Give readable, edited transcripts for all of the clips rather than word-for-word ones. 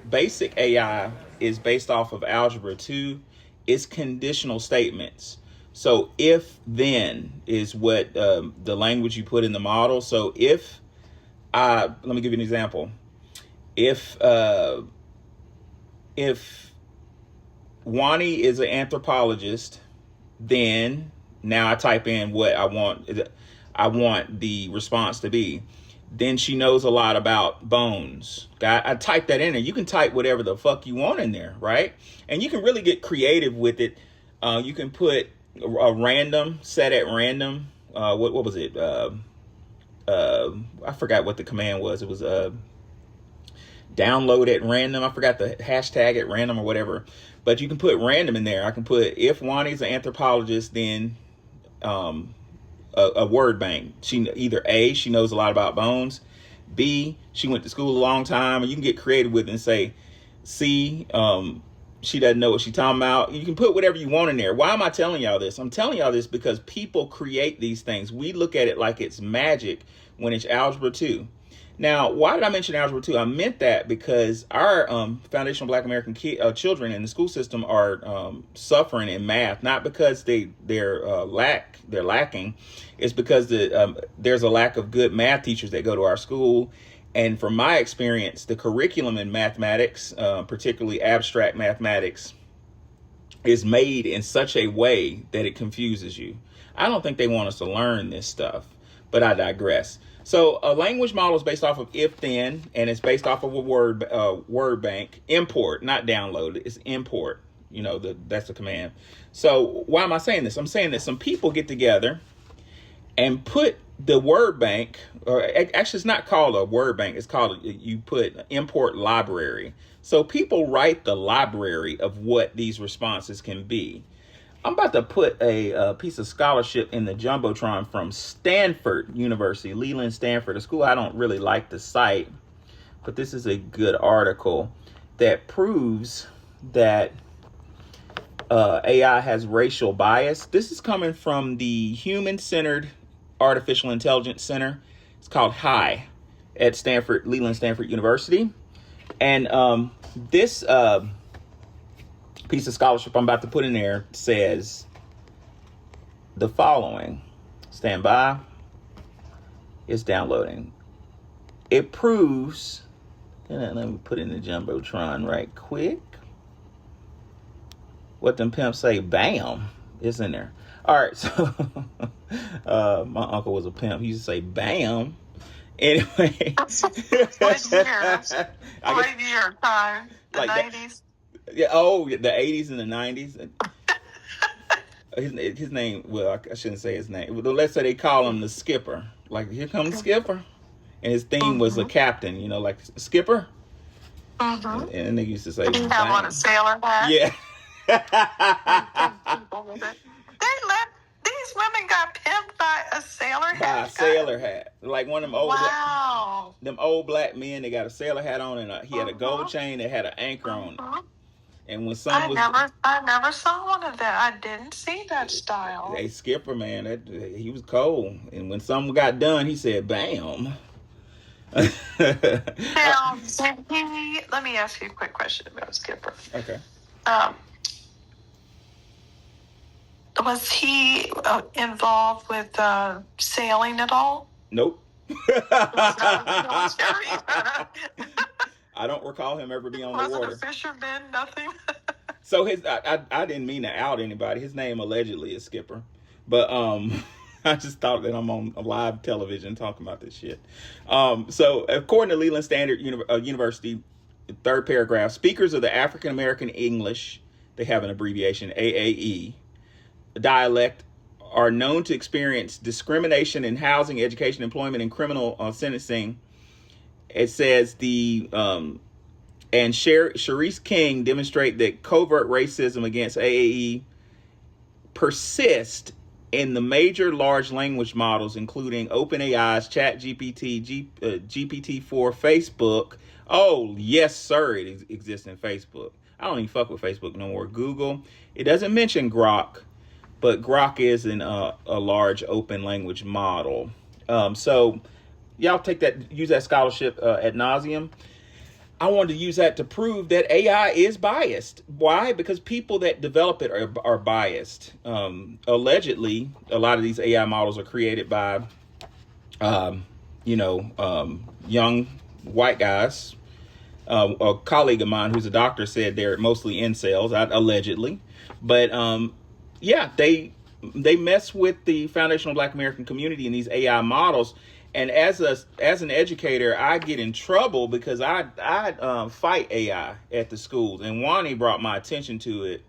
Basic AI is based off of Algebra 2. It's conditional statements. So if then is what the language you put in the model. So if let me give you an example. If Wani is an anthropologist, then now I type in what I want the response to be. Then she knows a lot about bones. I type that in there. You can type whatever the fuck you want in there, right? And you can really get creative with it. You can put a random, set at random. What was it? I forgot what the command was. It was download at random. I forgot the hashtag at random or whatever. But you can put random in there. I can put, if Wani's an anthropologist, then a word bank. She either A, she knows a lot about bones. B, she went to school a long time. And you can get creative with it and say, C, she doesn't know what she's talking about. You can put whatever you want in there. Why am I telling y'all this? I'm telling y'all this because people create these things. We look at it like it's magic when it's Algebra 2. Now, why did I mention Algebra 2? I meant that because our foundational Black American children in the school system are suffering in math, not because they're lacking. It's because there's a lack of good math teachers that go to our school. And from my experience, the curriculum in mathematics, particularly abstract mathematics, is made in such a way that it confuses you. I don't think they want us to learn this stuff, but I digress. So a language model is based off of if-then, and it's based off of a word bank. Import, not download. It's import. You know, that's the command. So why am I saying this? I'm saying that some people get together and put the word bank, or actually it's not called a word bank. It's called, you put import library. So people write the library of what these responses can be. I'm about to put a piece of scholarship in the Jumbotron from Stanford University, Leland Stanford, a school I don't really like to cite, but this is a good article that proves that AI has racial bias. This is coming from the Human-Centered Artificial Intelligence Center. It's called HI at Stanford, Leland Stanford University. And this piece of scholarship I'm about to put in there says the following. Stand by. It's downloading. It proves, let me put in the Jumbotron right quick. What them pimps say, bam, it's in there. All right, so my uncle was a pimp. He used to say bam. Anyway. What year time? The like 90s? Yeah, oh, the 80s and the 90s. His name, well, I shouldn't say his name. Well, let's say they call him the skipper. Like, here comes the skipper. And his theme was a captain, you know, like skipper. And they used to say, did he have on a sailor hat? Yeah. These women got pimped by a sailor hat. By a sailor hat. Like one of them old, wow. Them old black men, they got a sailor hat on, and he had a gold chain that had an anchor on it. And when I never saw one of that. I didn't see that style. A skipper, man, he was cold. And when something got done, he said, bam. Now, let me ask you a quick question about Skipper. Okay. Was he involved with sailing at all? Nope. I don't recall him ever being on the water. Wasn't a fisherman, nothing? So I didn't mean to out anybody. His name allegedly is Skipper. But I just thought that I'm on a live television talking about this shit. So according to Leland Standard University, third paragraph, speakers of the African American English, they have an abbreviation, AAE, dialect, are known to experience discrimination in housing, education, employment, and criminal sentencing. It says and Sharice King demonstrate that covert racism against AAE persist in the major large language models, including OpenAI's ChatGPT, GPT-4, Facebook. Oh, yes, sir, it exists in Facebook. I don't even fuck with Facebook no more. Google. It doesn't mention Grok. but Grok is a large open language model. So y'all use that scholarship ad nauseum. I wanted to use that to prove that AI is biased. Why? Because people that develop it are biased. Allegedly, a lot of these AI models are created by, young white guys. A colleague of mine who's a doctor said they're mostly incels, allegedly. But they mess with the foundational Black American community in these AI models. And as an educator, I get in trouble because I fight AI at the schools. And Wani brought my attention to it.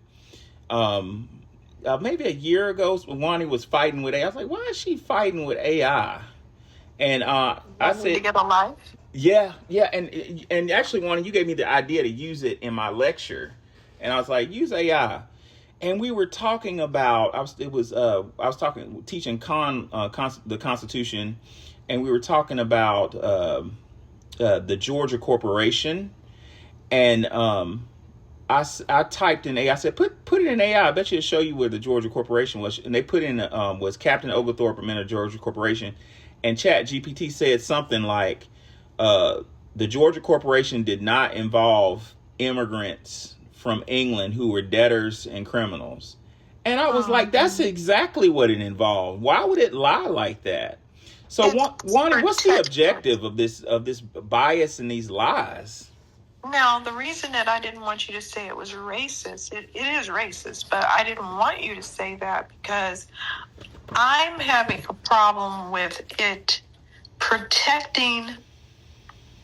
Maybe a year ago, Wani was fighting with AI. I was like, why is she fighting with AI? And I said, to get a life. Yeah, and actually, Wani, you gave me the idea to use it in my lecture, and I was like, use AI. And we were talking about teaching the Constitution. And we were talking about the Georgia Corporation, and I typed in AI. I said, put it in AI. I bet you it'll show you where the Georgia Corporation was. And they put in was Captain Oglethorpe, a man of Georgia Corporation, and ChatGPT said something like, the Georgia Corporation did not involve immigrants from England who were debtors and criminals. And I was like, that's exactly what it involved. Why would it lie like that? So, Wani, what's the objective of this bias and these lies? Now, the reason that I didn't want you to say it was racist, it is racist, but I didn't want you to say that because I'm having a problem with it protecting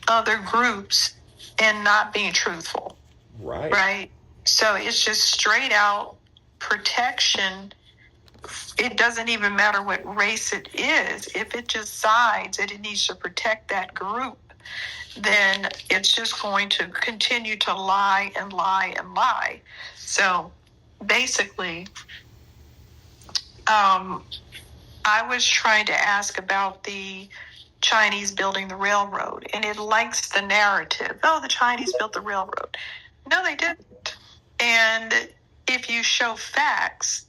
other groups and not being truthful. Right? So it's just straight out protection. It doesn't even matter what race it is. If it decides that it needs to protect that group, then it's just going to continue to lie and lie and lie. So basically, I was trying to ask about the Chinese building the railroad, and it likes the narrative. Oh, the Chinese built the railroad. No, they didn't. And if you show facts,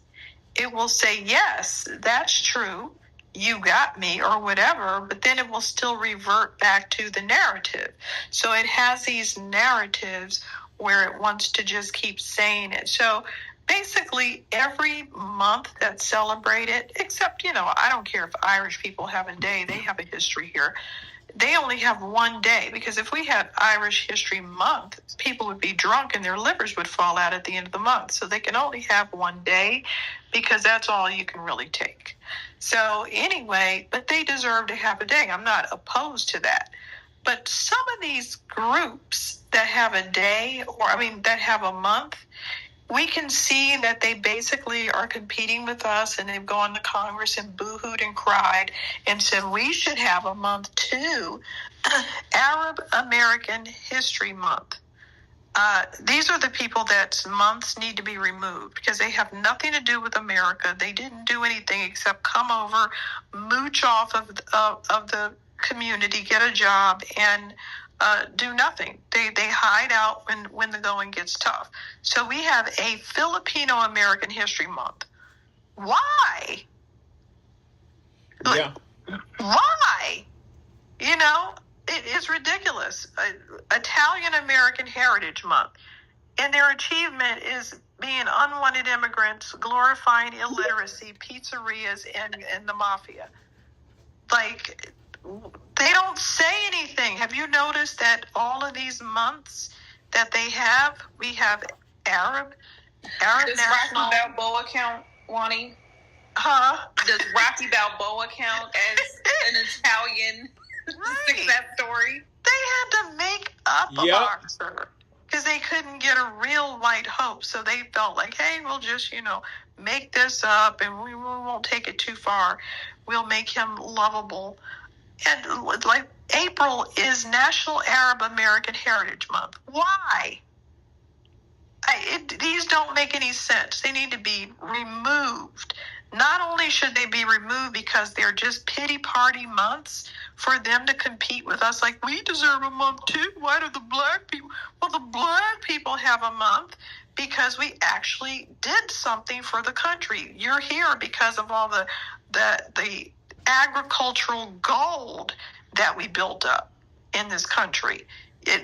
it will say, yes, that's true, you got me, or whatever, but then it will still revert back to the narrative. So it has these narratives where it wants to just keep saying it. So basically, every month that's celebrated, except, I don't care if Irish people have a day, they have a history here. They only have one day, because if we had Irish History Month, people would be drunk and their livers would fall out at the end of the month. So they can only have one day because that's all you can really take. So anyway, but they deserve to have a day. I'm not opposed to that. But some of these groups that have a day, that have a month, we can see that they basically are competing with us, and they've gone to Congress and boo-hooed and cried and said we should have a month too, Arab American History Month. These are the people that months need to be removed because they have nothing to do with America. They didn't do anything except come over, mooch off of the community, get a job, and do nothing. They hide out when the going gets tough. So we have a Filipino American History Month. Why? Yeah. Why? It is ridiculous. Italian American Heritage Month. And their achievement is being unwanted immigrants, glorifying illiteracy, pizzerias, and the mafia. They don't say anything. Have you noticed that all of these months that they have, we have Arab Does National... Rocky Balboa count, Wani? Huh? Does Rocky Balboa count as an Italian success story? They had to make up a boxer because they couldn't get a real white hope. So they felt like, hey, we'll just, make this up and we won't take it too far. We'll make him lovable. And April is National Arab American Heritage Month. Why? These don't make any sense. They need to be removed. Not only should they be removed because they're just pity party months for them to compete with us, like we deserve a month too. Why do the black people? Well, the black people have a month because we actually did something for the country. You're here because of all the agricultural gold that we built up in this country.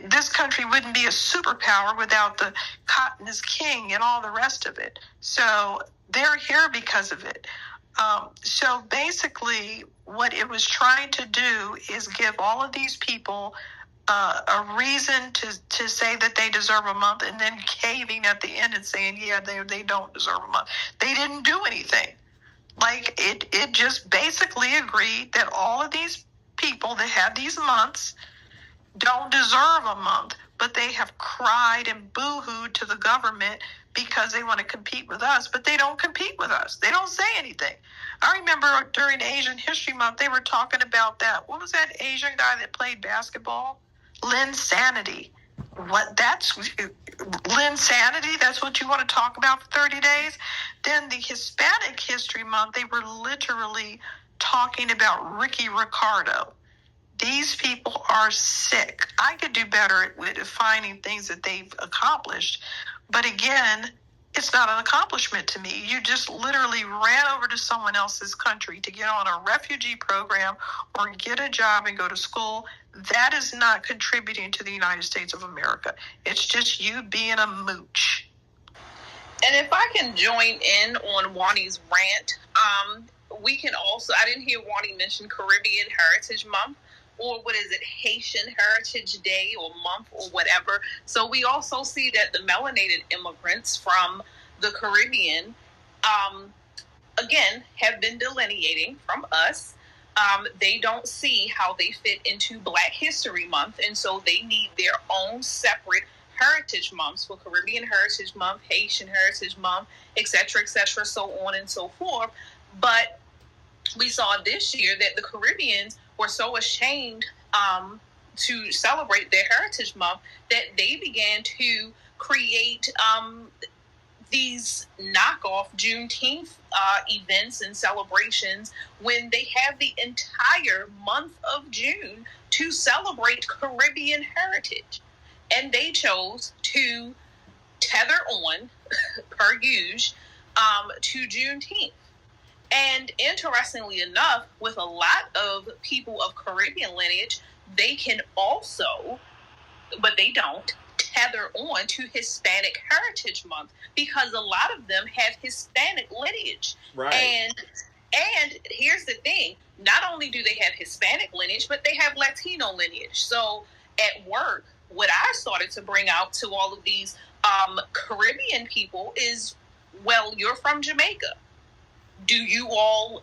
This country wouldn't be a superpower without the cotton is king and all the rest of it. So they're here because of it. So basically, what it was trying to do is give all of these people a reason to say that they deserve a month, and then caving at the end and saying, yeah, they don't deserve a month. They didn't do anything. Like, it just basically agreed that all of these people that have these months don't deserve a month, but they have cried and boo-hooed to the government because they want to compete with us, but they don't compete with us. They don't say anything. I remember during Asian History Month, they were talking about that. What was that Asian guy that played basketball? Linsanity. Linsanity? That's what you want to talk about for 30 days? Then the Hispanic History Month, they were literally talking about Ricky Ricardo. These people are sick. I could do better with defining things that they've accomplished. But again, it's not an accomplishment to me. You just literally ran over to someone else's country to get on a refugee program or get a job and go to school. That is not contributing to the United States of America. It's just you being a mooch. And if I can join in on Wani's rant, we can also, I didn't hear Wani mention Caribbean Heritage Month, or what is it, Haitian Heritage Day or month or whatever. So we also see that the melanated immigrants from the Caribbean, again, have been delineating from us. They don't see how they fit into Black History Month, and so they need their own separate heritage months for Caribbean Heritage Month, Haitian Heritage Month, etc., so on and so forth. But we saw this year that the Caribbeans were so ashamed to celebrate their Heritage Month that they began to create these knockoff Juneteenth events and celebrations when they have the entire month of June to celebrate Caribbean heritage. And they chose to tether on, per usual, to Juneteenth. And interestingly enough, with a lot of people of Caribbean lineage, they can also, but they don't, tether on to Hispanic Heritage Month because a lot of them have Hispanic lineage. Right. And here's the thing, not only do they have Hispanic lineage, but they have Latino lineage. So at work, what I started to bring out to all of these Caribbean people is, well, you're from Jamaica. Do you all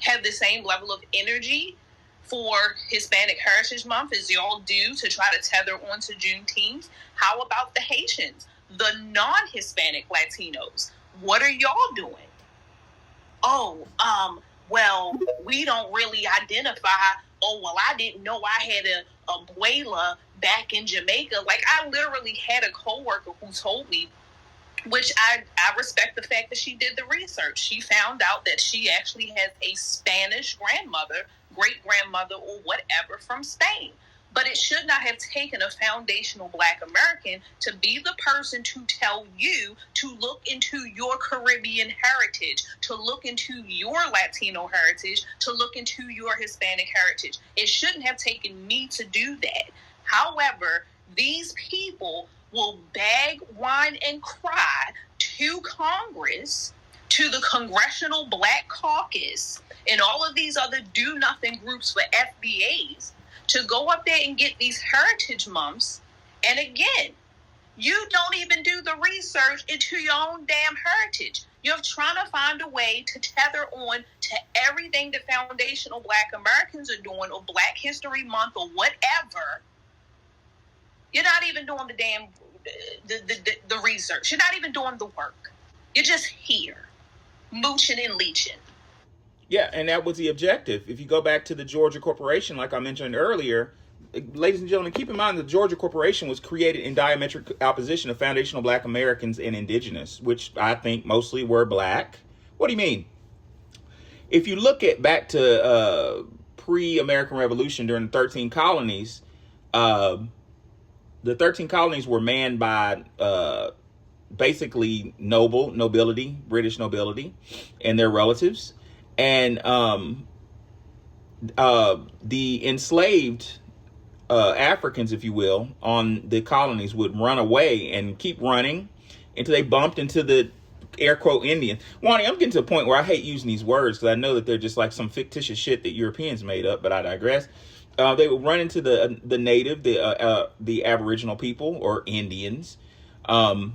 have the same level of energy for Hispanic Heritage Month as y'all do to try to tether on to Juneteenth? How about the Haitians, the non-Hispanic Latinos? What are y'all doing? Oh, well, we don't really identify. Oh, well, I didn't know I had a abuela back in Jamaica. Like, I literally had a coworker who told me, which I respect the fact that she did the research. She found out that she actually has a Spanish grandmother, great-grandmother, or whatever from Spain. But it should not have taken a foundational Black American to be the person to tell you to look into your Caribbean heritage, to look into your Latino heritage, to look into your Hispanic heritage. It shouldn't have taken me to do that. However, these people will beg, whine, and cry to Congress, to the Congressional Black Caucus, and all of these other do-nothing groups for FBAs to go up there and get these heritage months. And again, you don't even do the research into your own damn heritage. You're trying to find a way to tether on to everything the foundational Black Americans are doing, or Black History Month, or whatever. You're not even doing the damn the research. You're not even doing the work. You're just here, mooching and leeching. Yeah, and that was the objective. If you go back to the Georgia Corporation, like I mentioned earlier, ladies and gentlemen, keep in mind the Georgia Corporation was created in diametric opposition of foundational Black Americans and indigenous, which I think mostly were Black. What do you mean? If you look at back to pre-American Revolution during the 13 colonies, the 13 colonies were manned by basically nobility, British nobility, and their relatives, and the enslaved Africans, if you will, on the colonies would run away and keep running until they bumped into the air quote Indian. Wani, I'm getting to a point where I hate using these words because I know that they're just like some fictitious shit that Europeans made up, but I digress. They would run into the native, the Aboriginal people or Indians, and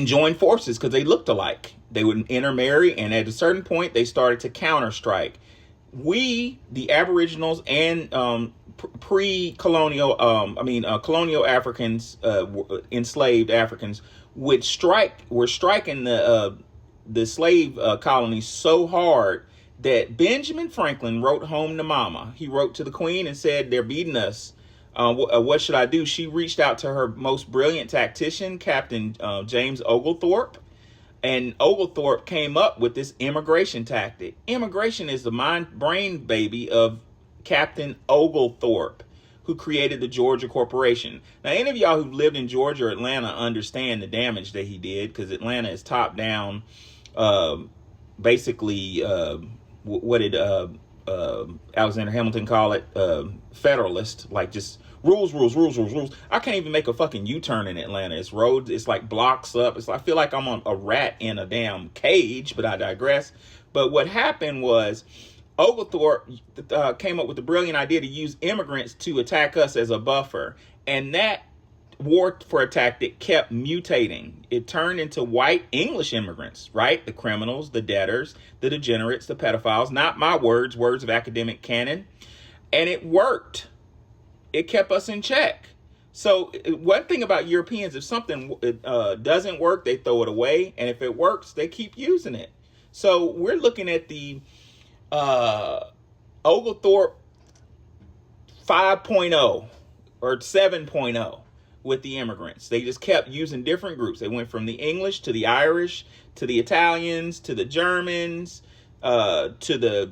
join forces because they looked alike. They would intermarry, and at a certain point, they started to counter-strike. We, the Aboriginals and pre-colonial, colonial Africans, enslaved Africans, were striking the slave colonies so hard that Benjamin Franklin wrote home to Mama. He wrote to the Queen and said, "They're beating us. What should I do?" She reached out to her most brilliant tactician, Captain James Oglethorpe. And Oglethorpe came up with this immigration tactic. Immigration is the brain baby of Captain Oglethorpe, who created the Georgia Corporation. Now, any of y'all who've lived in Georgia or Atlanta understand the damage that he did, because Atlanta is top down, basically, what did Alexander Hamilton call it? Federalist, like just rules. I can't even make a fucking U-turn in Atlanta. It's roads, it's like blocks up. I feel like I'm on a rat in a damn cage, but I digress. But what happened was Oglethorpe came up with the brilliant idea to use immigrants to attack us as a buffer. And that war for a tactic kept mutating. It turned into white English immigrants, right? The criminals, the debtors, the degenerates, the pedophiles. Not my words of academic canon. And it worked. It kept us in check. So one thing about Europeans, if something doesn't work, they throw it away. And if it works, they keep using it. So we're looking at the Oglethorpe 5.0 or 7.0 with the immigrants. They just kept using different groups. They went from the English to the Irish to the Italians to the Germans to the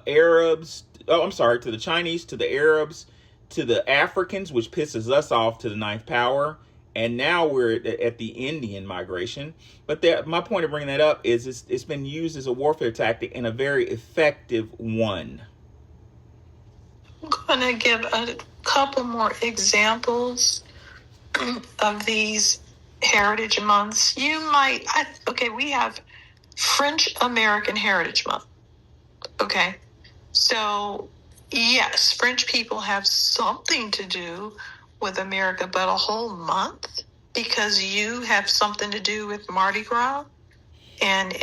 Arabs. To the Chinese, to the Arabs, to the Africans, which pisses us off, to the ninth power. And now we're at the Indian migration. But my point of bringing that up is it's been used as a warfare tactic and a very effective one. I'm going to give a couple more examples of these Heritage Months. We have French American Heritage Month. Okay. So, yes, French people have something to do with America, but a whole month because you have something to do with Mardi Gras and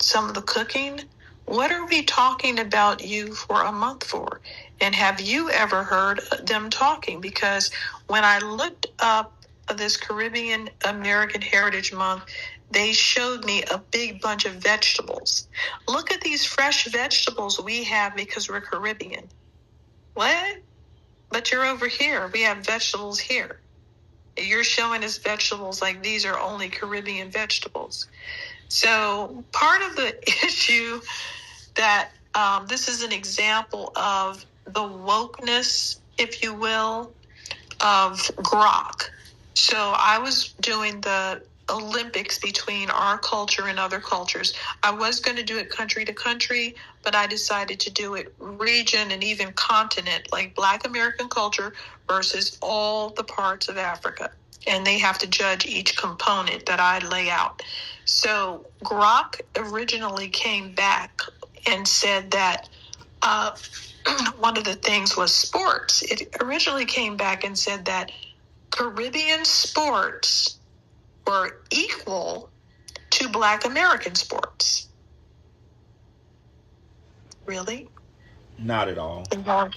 some of the cooking. What are we talking about you for a month for? And have you ever heard them talking? Because when I looked up this Caribbean American Heritage Month, they showed me a big bunch of vegetables. Look at these fresh vegetables we have because we're Caribbean. What? But you're over here. We have vegetables here. You're showing us vegetables like these are only Caribbean vegetables. So part of the issue that this is an example of the wokeness, if you will, of grok. So I was doing the Olympics between our culture and other cultures. I was going to do it country to country, but I decided to do it region and even continent, like Black American culture versus all the parts of Africa. And they have to judge each component that I lay out. So grok originally came back and said that one of the things was sports. It originally came back and said that Caribbean sports were equal to Black American sports. Really? Not at all.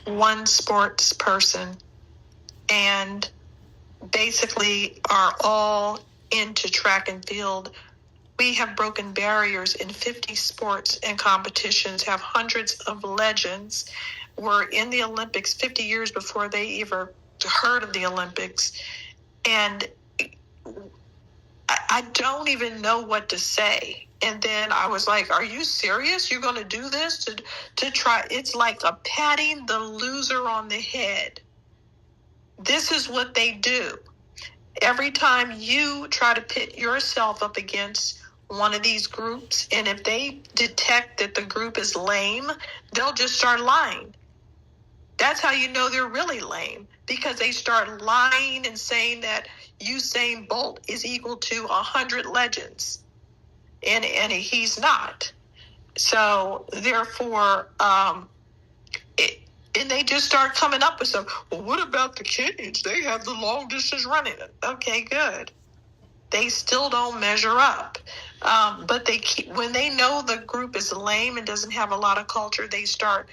One sports person and basically are all into track and field. We have broken barriers in 50 sports and competitions, have hundreds of legends. Were in the Olympics 50 years before they even heard of the Olympics. And I don't even know what to say. And then I was like, are you serious? You're going to do this to try? It's like a patting the loser on the head. This is what they do. Every time you try to pit yourself up against one of these groups, and if they detect that the group is lame, they'll just start lying. That's how you know they're really lame, because they start lying and saying that Usain Bolt is equal to 100 legends, and he's not. So therefore, and they just start coming up with some. Well, what about the Kenyans? They have the long distance running. Okay, good. They still don't measure up. But they keep, when they know the group is lame and doesn't have a lot of culture, they start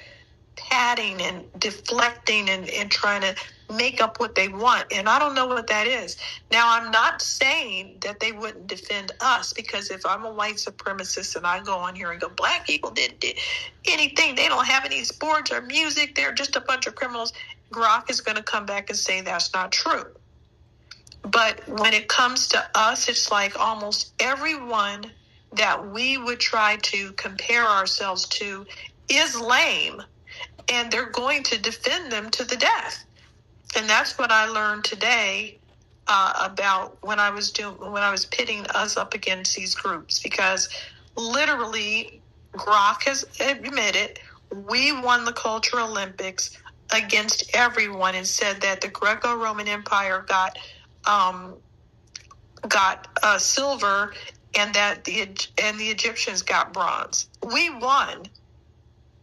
padding and deflecting and trying to make up what they want. And I don't know what that is. Now, I'm not saying that they wouldn't defend us, because if I'm a white supremacist and I go on here and go, black people didn't do anything, they don't have any sports or music, they're just a bunch of criminals, Grok is going to come back and say that's not true. But when it comes to us, it's like almost everyone that we would try to compare ourselves to is lame, and they're going to defend them to the death. And that's what I learned today about when I was pitting us up against these groups, because literally Grok has admitted we won the Culture Olympics against everyone, and said that the Greco-Roman Empire got silver, and that the Egyptians got bronze. We won.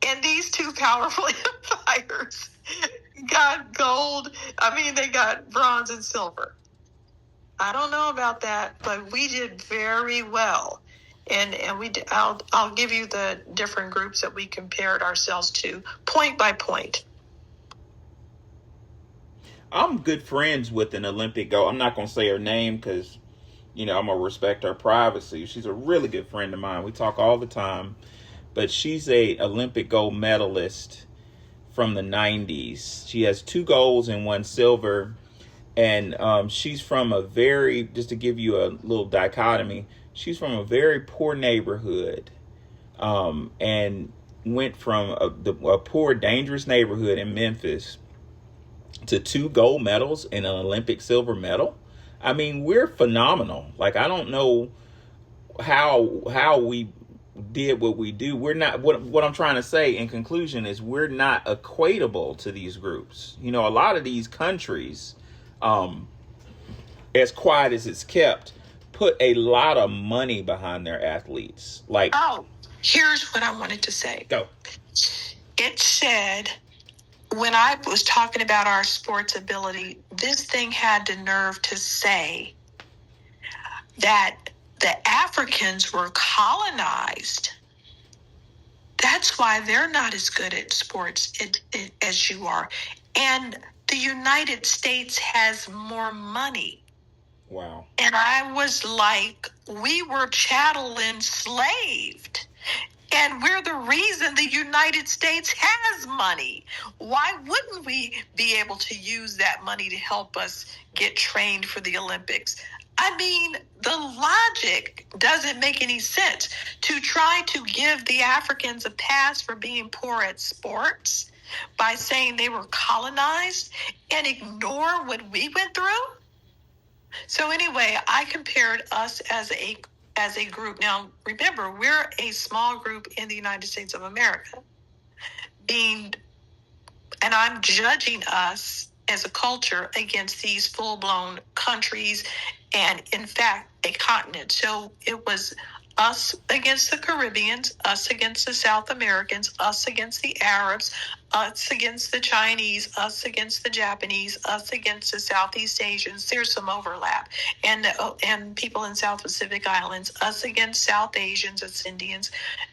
And these two powerful empires got gold. I mean, they got bronze and silver. I don't know about that, but we did very well. And I'll give you the different groups that we compared ourselves to, point by point. I'm good friends with an Olympic gold. I'm not going to say her name because, I'm going to respect her privacy. She's a really good friend of mine. We talk all the time. But she's a Olympic gold medalist from the 90s. She has 2 golds and 1 silver. And she's from just to give you a little dichotomy, she's from a very poor neighborhood, and went from a poor, dangerous neighborhood in Memphis to 2 gold medals and an Olympic silver medal. I mean, we're phenomenal. Like, I don't know how we did what we do. We're not, what I'm trying to say in conclusion is we're not equatable to these groups. A lot of these countries, as quiet as it's kept, put a lot of money behind their athletes. Like, here's what I wanted to say. Go. It said, when I was talking about our sports ability, this thing had the nerve to say that the Africans were colonized. That's why they're not as good at sports as you are. And the United States has more money. Wow. And I was like, we were chattel enslaved. And we're the reason the United States has money. Why wouldn't we be able to use that money to help us get trained for the Olympics? I mean, the logic doesn't make any sense. To try to give the Africans a pass for being poor at sports by saying they were colonized and ignore what we went through. So anyway, I compared us as a group. Now, remember, we're a small group in the United States of America. And I'm judging us as a culture against these full-blown countries and, in fact, a continent. So it was us against the Caribbeans, us against the South Americans, us against the Arabs, us against the Chinese, us against the Japanese, us against the Southeast Asians. There's some overlap. And people in South Pacific Islands, us against South Asians, us Indians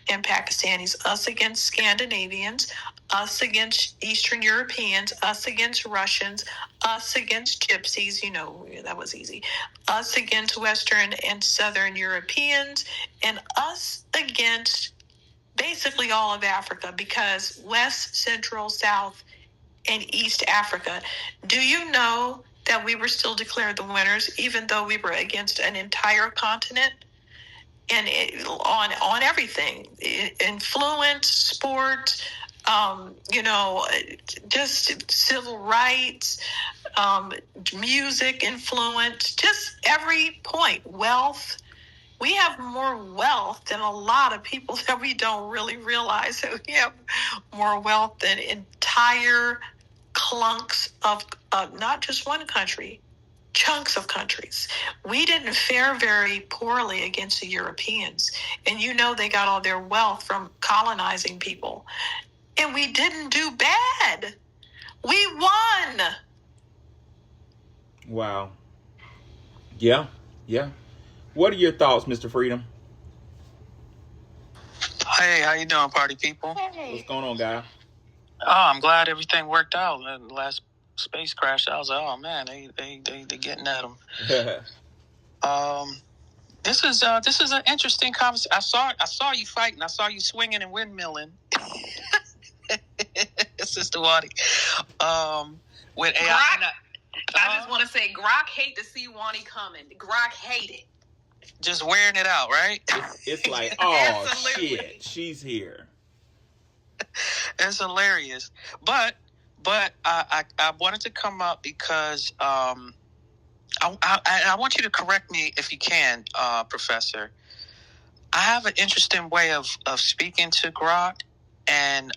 and Pakistanis, us against Scandinavians, us against Eastern Europeans, us against Russians, us against Gypsies, that was easy, us against Western and Southern Europeans, and us against basically all of Africa, because West, Central, South, and East Africa. Do you know that we were still declared the winners, even though we were against an entire continent? And on everything, influence, sport, just civil rights, music influence, just every point. Wealth. We have more wealth than a lot of people that we don't really realize that we have more wealth than entire clunks of not just one country, chunks of countries. We didn't fare very poorly against the Europeans. And they got all their wealth from colonizing people. And we didn't do bad. We won. Wow. Yeah. What are your thoughts, Mr. Freedom? Hey, how you doing, party people? Hey. What's going on, guy? Oh, I'm glad everything worked out. The last space crash, I was like, oh man, they getting at them. This is an interesting conversation. I saw you fighting. I saw you swinging and windmilling. Sister Wadi. With AI. I just want to say, Grok hate to see Wani coming. Grok hate it. Just wearing it out, right? It's like, oh Absolutely. shit, she's here. It's hilarious. But I wanted to come up because I want you to correct me if you can, Professor. I have an interesting way of speaking to Grok, and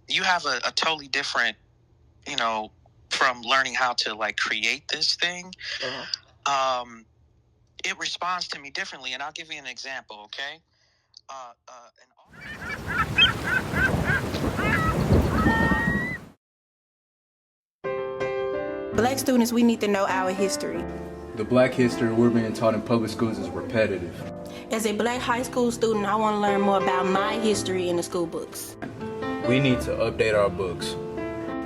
you have a totally different, from learning how to like create this thing. Uh-huh. It responds to me differently, and I'll give you an example, okay? Black students, we need to know our history. The black history we're being taught in public schools is repetitive. As a black high school student, I want to learn more about my history in the school books. We need to update our books.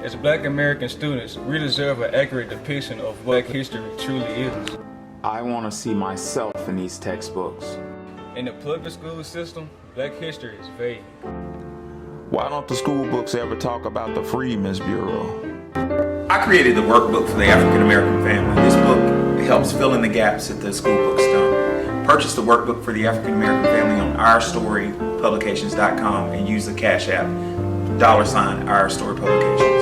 As Black American students, we deserve an accurate depiction of what history truly is. I want to see myself in these textbooks. In the public school system, Black history is vague. Why don't the school books ever talk about the Freedmen's Bureau? I created the workbook for the African American family. This book helps fill in the gaps that the school books don't. Purchase the workbook for the African American family on OurStoryPublications.com and use the Cash App, $Our Story Publications.